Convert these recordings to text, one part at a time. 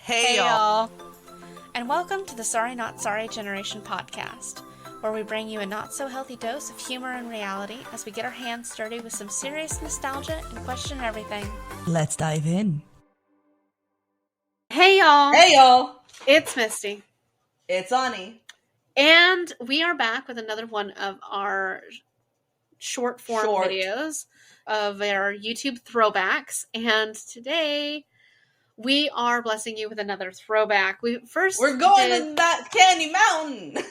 Hey y'all! And welcome to the Sorry Not Sorry Generation podcast, where we bring you a not-so-healthy dose of humor and reality as we get our hands dirty with some serious nostalgia and question everything. Let's dive in. Hey y'all! Hey y'all! It's Misty. It's Ani. And we are back with another one of our short videos of our YouTube throwbacks. And today we are blessing you with another throwback. We're going to that Candy Mountain.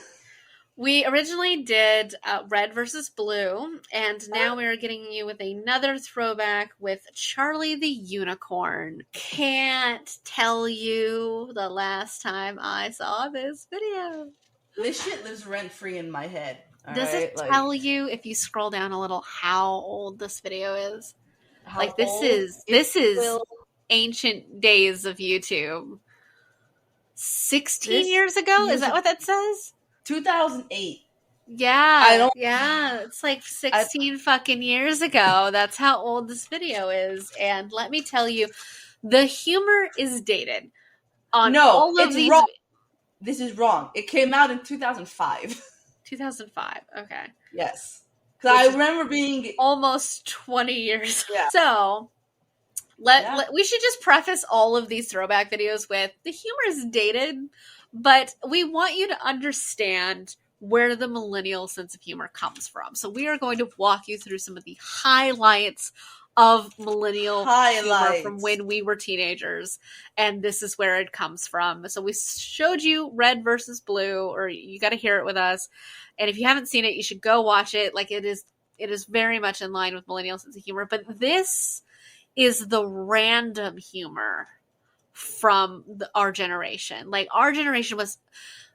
We originally did Red versus Blue, and now we are getting you with another throwback with Charlie the Unicorn. Can't tell you the last time I saw this video. This shit lives rent-free in my head. Does it tell you, if you scroll down a little, how old this video is? This is ancient days of YouTube. 16 years ago? Is that what that says? 2008. Yeah. It's like 16 fucking years ago. That's how old this video is. And let me tell you, the humor is dated. It's wrong. This is wrong. It came out in 2005. 2005. Okay. Yes. Because I remember being almost 20 years. Yeah. So we should just preface all of these throwback videos with the humor is dated, but we want you to understand where the millennial sense of humor comes from. So we are going to walk you through some of the highlights of millennial humor from when we were teenagers, and this is where it comes from. So we showed you Red versus Blue, or you got to hear it with us. And if you haven't seen it, you should go watch it. Like, it is very much in line with millennial sense of humor, but this is the random humor from our generation. Like, our generation was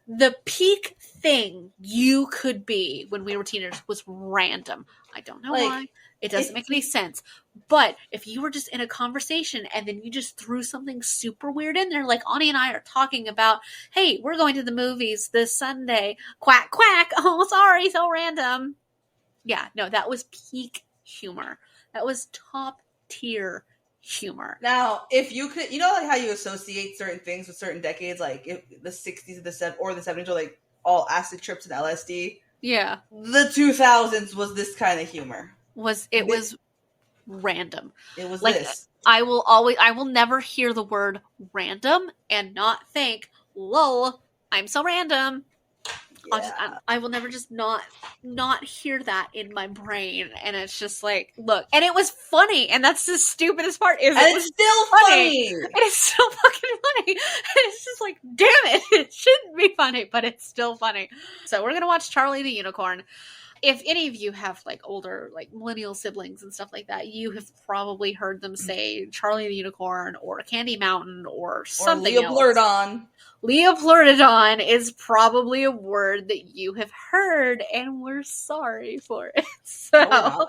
the peak thing you could be when we were teenagers was random. I don't know why. It doesn't make any sense. But if you were just in a conversation and then you just threw something super weird in there, like Ani and I are talking about, hey, we're going to the movies this Sunday. Quack, quack. Oh, sorry, so random. Yeah, no, that was peak humor. That was top tier humor. Now, if you could, like how you associate certain things with certain decades, like if the 60s or the 70s were like all acid trips and LSD. Yeah. The 2000s was this kind of humor. Was random. It was like this. I will never hear the word random and not think, lol, I'm so random. Yeah. I will never just not hear that in my brain, and it's just like, look, and it was funny, and that's the stupidest part. It's still funny. It is still fucking funny. It's just like, damn it, it shouldn't be funny, but it's still funny. So we're gonna watch Charlie the Unicorn. If any of you have like older, like millennial siblings and stuff like that, you have probably heard them say Charlie the Unicorn or Candy Mountain or something else. Leopleurodon. Leopleurodon is probably a word that you have heard, and we're sorry for it. So,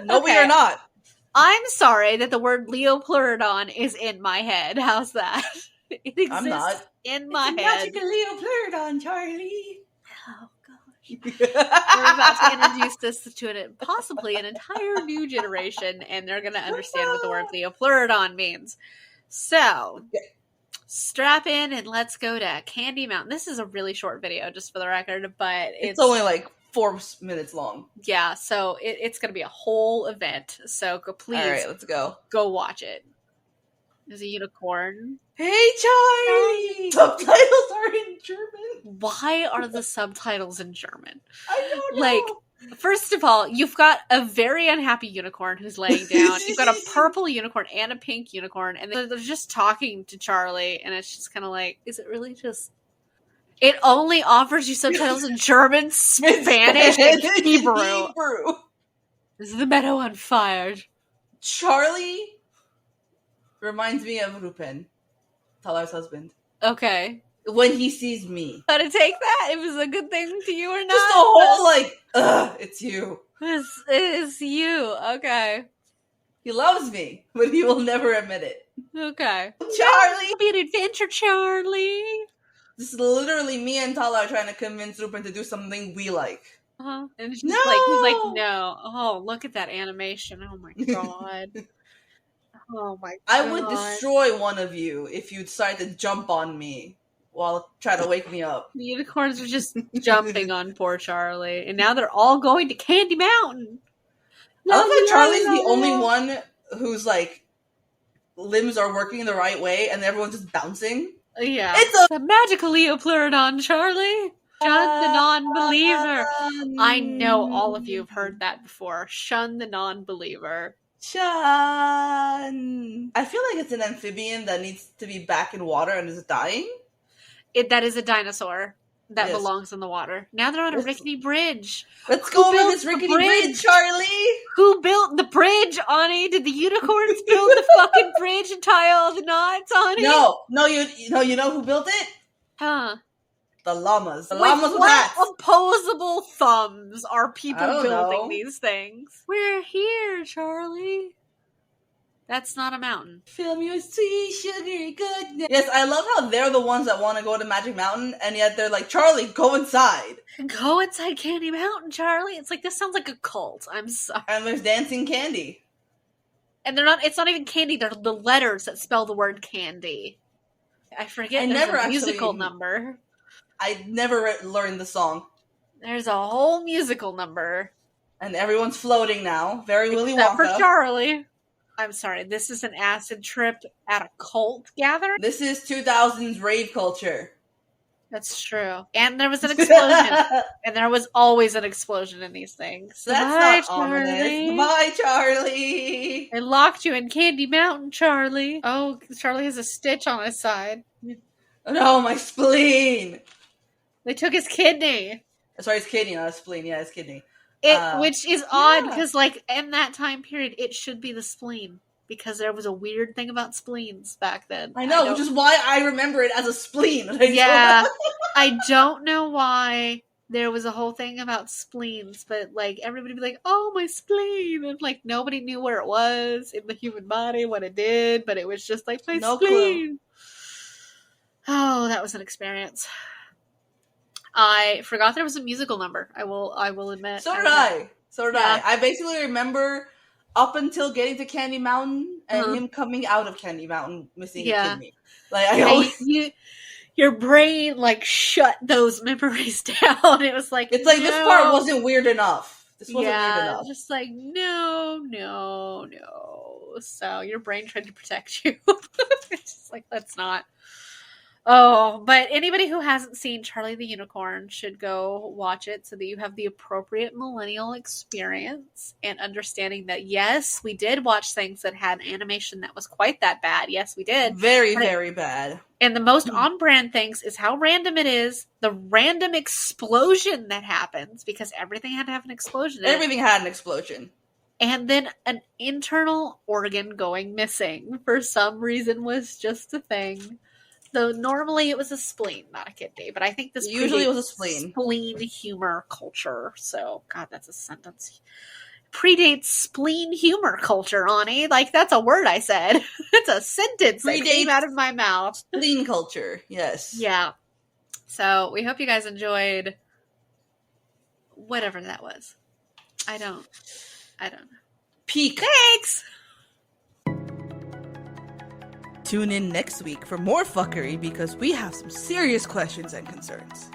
we are not. I'm sorry that the word Leopleurodon is in my head. How's that? It exists in my head. Magical Leopleurodon, Charlie. Oh, gosh. We're about to introduce this to possibly an entire new generation, and they're going to understand what the word Leopleurodon means. So, strap in and let's go to Candy Mountain. This is a really short video, just for the record, but it's only like 4 minutes long. Yeah, so it's going to be a whole event. So please, all right, let's go watch it. There's a unicorn. Hey, Charlie! Subtitles are in German. Why are the subtitles in German? I don't know. Like, first of all, you've got a very unhappy unicorn who's laying down. You've got a purple unicorn and a pink unicorn, and they're just talking to Charlie, and it's just kind of like, is it really just... It only offers you subtitles in German, Spanish, and Hebrew. Is the meadow on fire? Charlie reminds me of Rupen, Talar's husband. Okay. When he sees me. How to take that? It was a good thing to you or not? Just the whole, like, it's you. It's you. Okay. He loves me, but he will never admit it. Okay. Charlie! It'll be an adventure, Charlie! This is literally me and Tala trying to convince Rupen to do something we like. Uh-huh. And he's like, no. Oh, look at that animation. Oh my god. Oh my god. I would destroy one of you if you decide to jump on me while trying to wake me up. The unicorns are just jumping on poor Charlie, and now they're all going to Candy Mountain. I love how Charlie's the only one whose like limbs are working the right way, and everyone's just bouncing. Yeah, it's a magical Leopleurodon, Charlie. Shun the non-believer. I know all of you have heard that before. Shun the non-believer. Shun. I feel like it's an amphibian that needs to be back in water and is dying. That is a dinosaur that belongs in the water. Now they're on a rickety bridge. Let's go over this rickety bridge, Charlie. Who built the bridge, Ani? Did the unicorns build the fucking bridge and tie all the knots, Ani? No, you know who built it? Huh. The llamas. The llamas with hats. What opposable thumbs are people building these things? We're here, Charlie. That's not a mountain. Feel me with sweet sugar goodness. Yes, I love how they're the ones that want to go to Magic Mountain, and yet they're like, Charlie, go inside. Go inside Candy Mountain, Charlie. It's like, this sounds like a cult. I'm sorry. And there's dancing candy. And it's not even candy, they're the letters that spell the word candy. I forget there's a musical number. I never learned the song. There's a whole musical number. And everyone's floating now. Very Willy Wonka. Except for Charlie. I'm sorry, this is an acid trip at a cult gathering? This is 2000s rave culture. That's true. And there was an explosion. And there was always an explosion in these things. That's not ominous. Goodbye, Charlie. They locked you in Candy Mountain, Charlie. Oh, Charlie has a stitch on his side. No, my spleen. They took his kidney. Sorry, his kidney, not his spleen. Yeah, his kidney. Which is odd, because, like, in that time period, it should be the spleen. Because there was a weird thing about spleens back then. I know, which is why I remember it as a spleen. Yeah. I don't know why there was a whole thing about spleens, but, like, everybody would be like, oh, my spleen! And, like, nobody knew where it was in the human body, what it did, but it was just like, my spleen! Clue. Oh, that was an experience. I forgot there was a musical number. I will admit. So did I. I basically remember up until getting to Candy Mountain and him coming out of Candy Mountain missing a kidney. Like your brain like shut those memories down. It was like, it's like this part wasn't weird enough. This wasn't weird enough. Just like no. So your brain tried to protect you. It's just like, let's not. Oh, but anybody who hasn't seen Charlie the Unicorn should go watch it so that you have the appropriate millennial experience and understanding that, yes, we did watch things that had animation that was quite that bad. Yes, we did. Very, very bad. And the most on-brand things is how random it is, the random explosion that happens, because everything had to have an explosion. Everything had an explosion. And then an internal organ going missing for some reason was just a thing. So normally it was a spleen, not a kidney. But I think this usually was a spleen. Spleen humor culture. So, God, that's a sentence. Predates spleen humor culture, Ani. Like, that's a word I said. It's a sentence that came out of my mouth. Spleen culture, yes. Yeah. So, we hope you guys enjoyed whatever that was. I don't know. Peak. Thanks! Tune in next week for more fuckery because we have some serious questions and concerns.